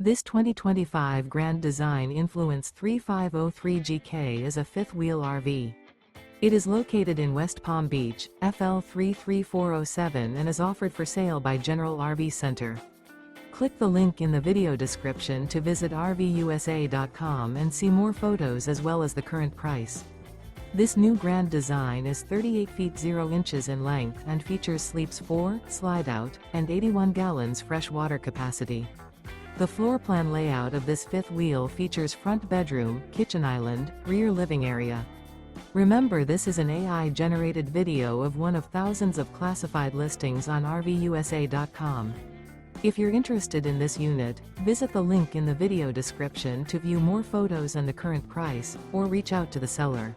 This 2025 Grand Design Influence 3503GK is a fifth-wheel RV. It is located in West Palm Beach, FL 33407 and is offered for sale by General RV Center. Click the link in the video description to visit RVUSA.com and see more photos as well as the current price. This new Grand Design is 38 feet 0 inches in length and features sleeps 4, slide-out, and 81 gallons fresh water capacity. The floor plan layout of this fifth wheel features front bedroom, kitchen island, rear living area. Remember, this is an AI-generated video of one of thousands of classified listings on RVUSA.com. If you're interested in this unit, visit the link in the video description to view more photos and the current price, or reach out to the seller.